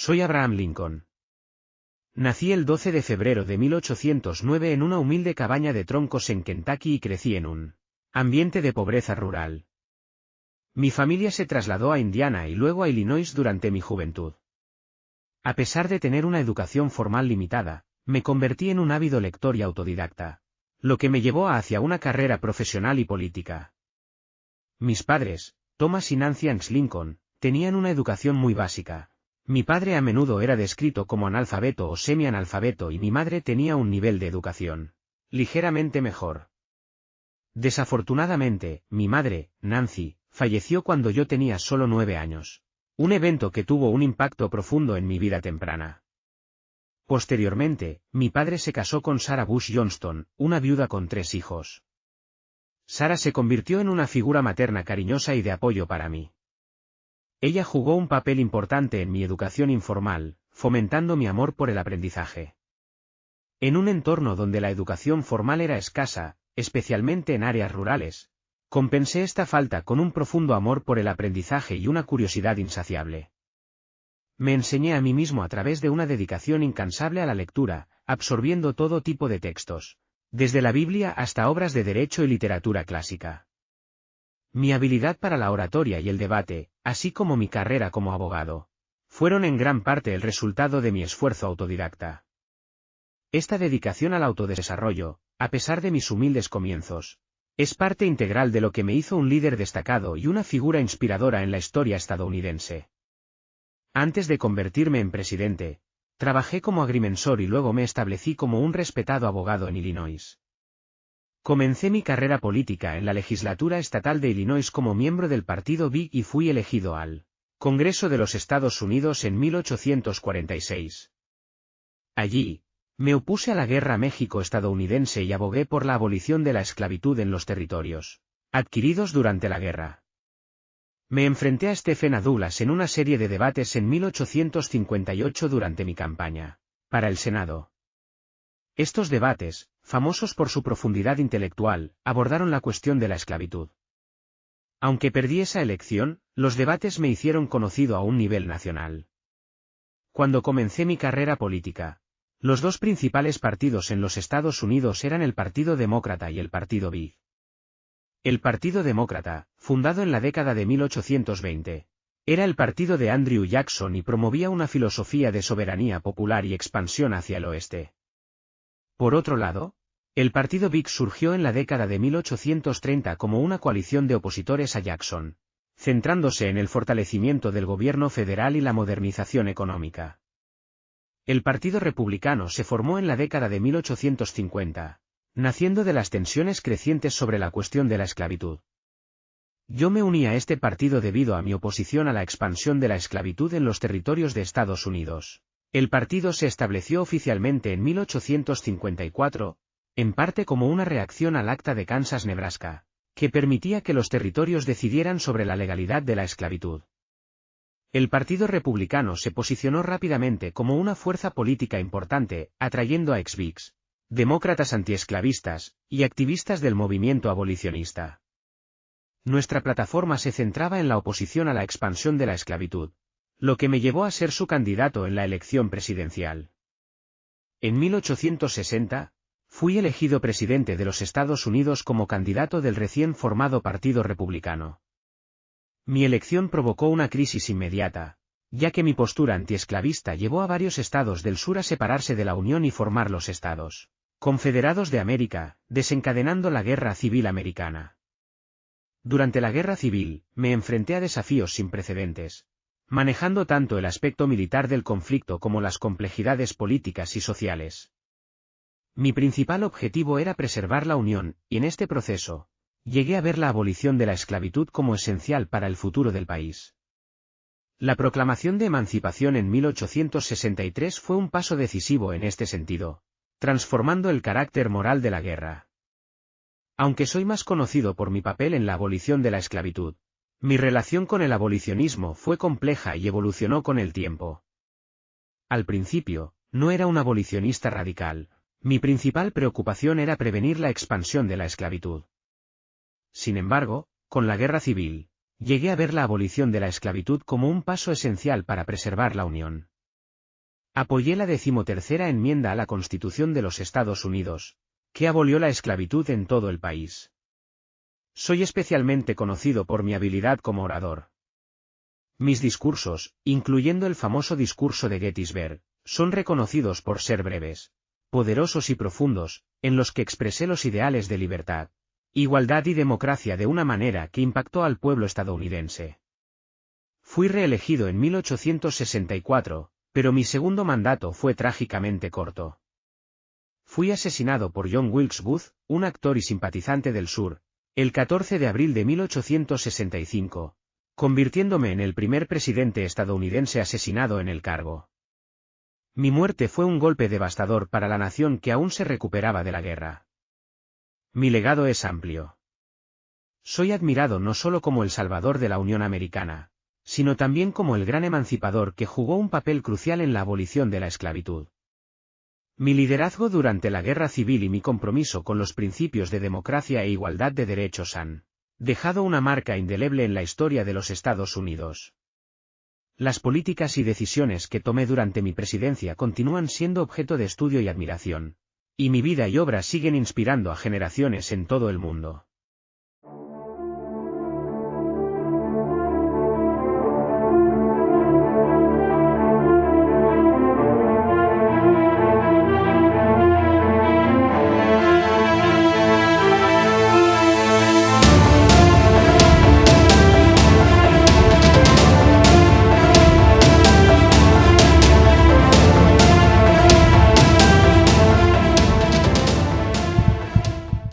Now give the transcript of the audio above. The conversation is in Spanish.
Soy Abraham Lincoln. Nací el 12 de febrero de 1809 en una humilde cabaña de troncos en Kentucky y crecí en un ambiente de pobreza rural. Mi familia se trasladó a Indiana y luego a Illinois durante mi juventud. A pesar de tener una educación formal limitada, me convertí en un ávido lector y autodidacta, lo que me llevó hacia una carrera profesional y política. Mis padres, Thomas y Nancy Hanks Lincoln, tenían una educación muy básica. Mi padre a menudo era descrito como analfabeto o semianalfabeto y mi madre tenía un nivel de educación ligeramente mejor. Desafortunadamente, mi madre, Nancy, falleció cuando yo tenía solo 9 años. Un evento que tuvo un impacto profundo en mi vida temprana. Posteriormente, mi padre se casó con Sarah Bush Johnston, una viuda con 3 hijos. Sarah se convirtió en una figura materna cariñosa y de apoyo para mí. Ella jugó un papel importante en mi educación informal, fomentando mi amor por el aprendizaje. En un entorno donde la educación formal era escasa, especialmente en áreas rurales, compensé esta falta con un profundo amor por el aprendizaje y una curiosidad insaciable. Me enseñé a mí mismo a través de una dedicación incansable a la lectura, absorbiendo todo tipo de textos, desde la Biblia hasta obras de derecho y literatura clásica. Mi habilidad para la oratoria y el debate, así como mi carrera como abogado, fueron en gran parte el resultado de mi esfuerzo autodidacta. Esta dedicación al autodesarrollo, a pesar de mis humildes comienzos, es parte integral de lo que me hizo un líder destacado y una figura inspiradora en la historia estadounidense. Antes de convertirme en presidente, trabajé como agrimensor y luego me establecí como un respetado abogado en Illinois. Comencé mi carrera política en la legislatura estatal de Illinois como miembro del partido Whig y fui elegido al Congreso de los Estados Unidos en 1846. Allí, me opuse a la Guerra México-estadounidense y abogué por la abolición de la esclavitud en los territorios adquiridos durante la guerra. Me enfrenté a Stephen A. Douglas en una serie de debates en 1858 durante mi campaña para el Senado. Estos debates, famosos por su profundidad intelectual, abordaron la cuestión de la esclavitud. Aunque perdí esa elección, los debates me hicieron conocido a un nivel nacional. Cuando comencé mi carrera política, los 2 principales partidos en los Estados Unidos eran el Partido Demócrata y el Partido Whig. El Partido Demócrata, fundado en la década de 1820, era el partido de Andrew Jackson y promovía una filosofía de soberanía popular y expansión hacia el oeste. Por otro lado, el Partido Whig surgió en la década de 1830 como una coalición de opositores a Jackson, centrándose en el fortalecimiento del gobierno federal y la modernización económica. El Partido Republicano se formó en la década de 1850, naciendo de las tensiones crecientes sobre la cuestión de la esclavitud. Yo me uní a este partido debido a mi oposición a la expansión de la esclavitud en los territorios de Estados Unidos. El partido se estableció oficialmente en 1854, en parte como una reacción al Acta de Kansas-Nebraska, que permitía que los territorios decidieran sobre la legalidad de la esclavitud. El Partido Republicano se posicionó rápidamente como una fuerza política importante, atrayendo a ex-Whigs, demócratas antiesclavistas, y activistas del movimiento abolicionista. Nuestra plataforma se centraba en la oposición a la expansión de la esclavitud, lo que me llevó a ser su candidato en la elección presidencial. En 1860, fui elegido presidente de los Estados Unidos como candidato del recién formado Partido Republicano. Mi elección provocó una crisis inmediata, ya que mi postura antiesclavista llevó a varios estados del sur a separarse de la Unión y formar los Estados Confederados de América, desencadenando la Guerra Civil Americana. Durante la Guerra Civil, me enfrenté a desafíos sin precedentes, manejando tanto el aspecto militar del conflicto como las complejidades políticas y sociales. Mi principal objetivo era preservar la Unión, y en este proceso, llegué a ver la abolición de la esclavitud como esencial para el futuro del país. La proclamación de emancipación en 1863 fue un paso decisivo en este sentido, transformando el carácter moral de la guerra. Aunque soy más conocido por mi papel en la abolición de la esclavitud, mi relación con el abolicionismo fue compleja y evolucionó con el tiempo. Al principio, no era un abolicionista radical, mi principal preocupación era prevenir la expansión de la esclavitud. Sin embargo, con la Guerra Civil, llegué a ver la abolición de la esclavitud como un paso esencial para preservar la Unión. Apoyé la 13ª enmienda a la Constitución de los Estados Unidos, que abolió la esclavitud en todo el país. Soy especialmente conocido por mi habilidad como orador. Mis discursos, incluyendo el famoso discurso de Gettysburg, son reconocidos por ser breves, poderosos y profundos, en los que expresé los ideales de libertad, igualdad y democracia de una manera que impactó al pueblo estadounidense. Fui reelegido en 1864, pero mi segundo mandato fue trágicamente corto. Fui asesinado por John Wilkes Booth, un actor y simpatizante del sur, el 14 de abril de 1865, convirtiéndome en el primer presidente estadounidense asesinado en el cargo. Mi muerte fue un golpe devastador para la nación que aún se recuperaba de la guerra. Mi legado es amplio. Soy admirado no solo como el salvador de la Unión Americana, sino también como el gran emancipador que jugó un papel crucial en la abolición de la esclavitud. Mi liderazgo durante la Guerra Civil y mi compromiso con los principios de democracia e igualdad de derechos han dejado una marca indeleble en la historia de los Estados Unidos. Las políticas y decisiones que tomé durante mi presidencia continúan siendo objeto de estudio y admiración, y mi vida y obra siguen inspirando a generaciones en todo el mundo.